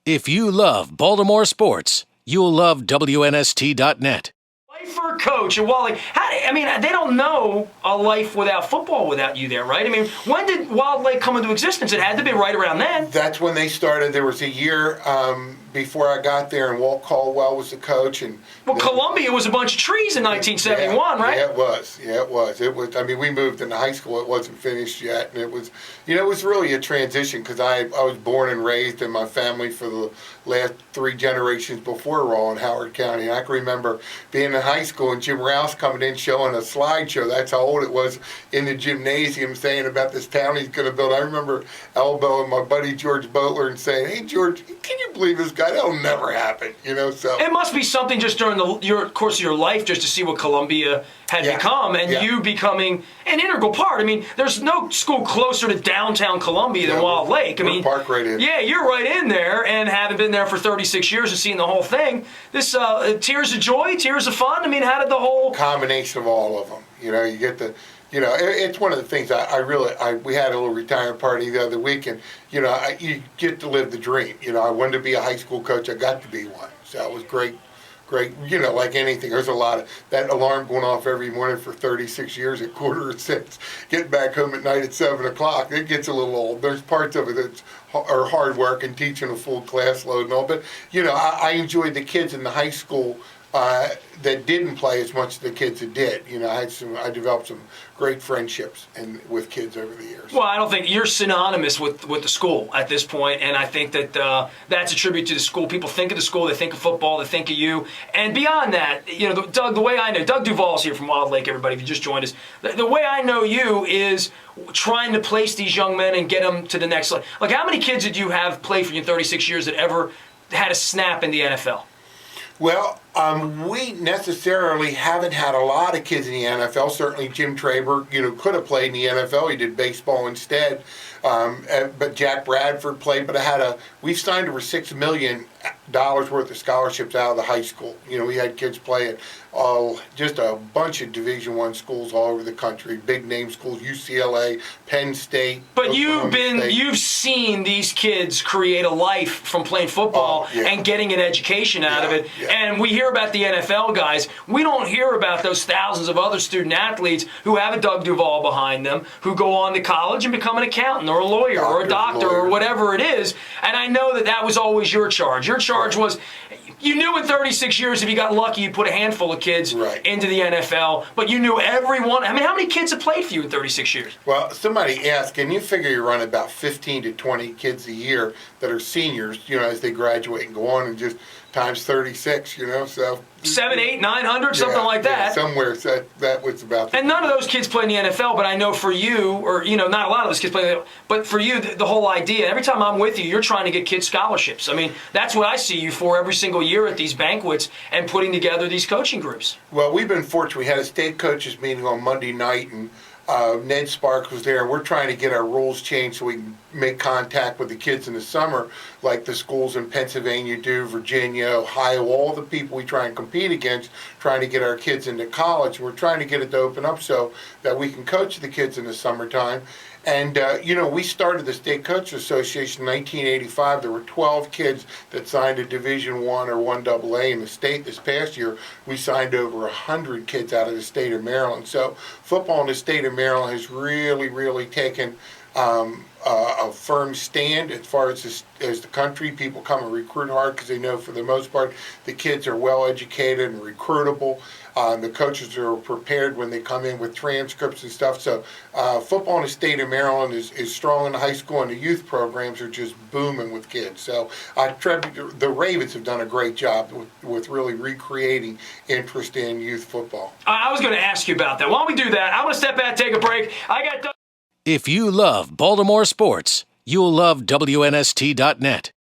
If you love Baltimore sports, you'll love WNST.net. Life for a coach at Wilde Lake. They don't know a life without football without you there, right? I mean, when did Wilde Lake come into existence? It had to be right around then. That's when they started. There was a year before I got there, and Walt Caldwell was the coach. Columbia was a bunch of trees in 1971, right? Yeah, it was. It was. I mean, we moved into high school. It wasn't finished yet, and it was really a transition because I was born and raised in my family for the last 3 generations before we're all in Howard County. And I can remember being in high school and Jim Rouse coming in showing a slideshow. That's how old it was in the gymnasium, saying about this town he's going to build. I remember elbowing my buddy George Boatler and saying, "Hey George, can you believe this guy? That'll never happen." So it must be something just during your course of your life just to see what Columbia had become, and you becoming an integral part. I mean, there's no school closer to downtown Columbia than Wilde Lake. I mean, park right in. Yeah, you're right in there, and having been there for 36 years and seen the whole thing, this tears of joy, tears of fun. I mean, how did the whole combination of all of them? You get the. It's one of the things we had a little retirement party the other week, and you get to live the dream. I wanted to be a high school coach. I got to be one, so it was great. Like anything, there's a lot of that alarm going off every morning for 36 years at 5:45. Getting back home at night at 7 o'clock, it gets a little old. There's parts of it that are hard work and teaching a full class load and all. But I enjoyed the kids in the high school that didn't play as much as the kids that did. I developed some great friendships with kids over the years. Well, I don't think you're synonymous with the school at this point, and I think that that's a tribute to the school. People think of the school, they think of football, they think of you, and beyond that, Doug. The way I know Doug Duvall is here from Wilde Lake. Everybody, if you just joined us, the way I know you is trying to place these young men and get them to the next level. Like, how many kids did you have play for you in 36 years that ever had a snap in the NFL? Well, we necessarily haven't had a lot of kids in the NFL. Certainly Jim Traber, could have played in the NFL. He did baseball instead. But Jack Bradford played. But we've signed over $6 million worth of scholarships out of the high school. We had kids play at just a bunch of Division I schools all over the country, big name schools, UCLA, Penn State. But you've seen these kids create a life from playing football and getting an education out of it. Yeah. And we hear about the NFL guys. We don't hear about those thousands of other student athletes who have a Doug Duvall behind them, who go on to college and become an accountant or a lawyer or a doctor or whatever it is. And I know that was always your charge. Your charge was, you knew in 36 years, if you got lucky, you put a handful of kids into the NFL, but you knew everyone. I mean, how many kids have played for you in 36 years? Well, somebody asked, and you figure you run about 15 to 20 kids a year that are seniors, as they graduate and go on, and just times 36, so 700, 800, 900, something like that. Somewhere that was about. And none of those kids play in the NFL, but I know for you, or not a lot of those kids play. But for you, the whole idea. Every time I'm with you, you're trying to get kids scholarships. I mean, that's what I see you for every single year at these banquets and putting together these coaching groups. Well, we've been fortunate. We had a state coaches meeting on Monday night, and Ned Sparks was there. We're trying to get our rules changed so we can make contact with the kids in the summer, like the schools in Pennsylvania do, Virginia, Ohio, all the people we try and compete against, trying to get our kids into college. We're trying to get it to open up so that we can coach the kids in the summertime. And, we started the State Coaches Association in 1985. There were 12 kids that signed a Division I or 1AA in the state. This past year, we signed over 100 kids out of the state of Maryland. So football in the state of Maryland has really, really taken a firm stand as far as the country. People come and recruit hard because they know for the most part the kids are well educated and recruitable. The coaches are prepared when they come in with transcripts and stuff. So football in the state of Maryland is strong in the high school, and the youth programs are just booming with kids. So the Ravens have done a great job with really recreating interest in youth football. I was going to ask you about that. While we do that, I'm going to step back, take a break. I got. If you love Baltimore sports, you'll love WNST.net.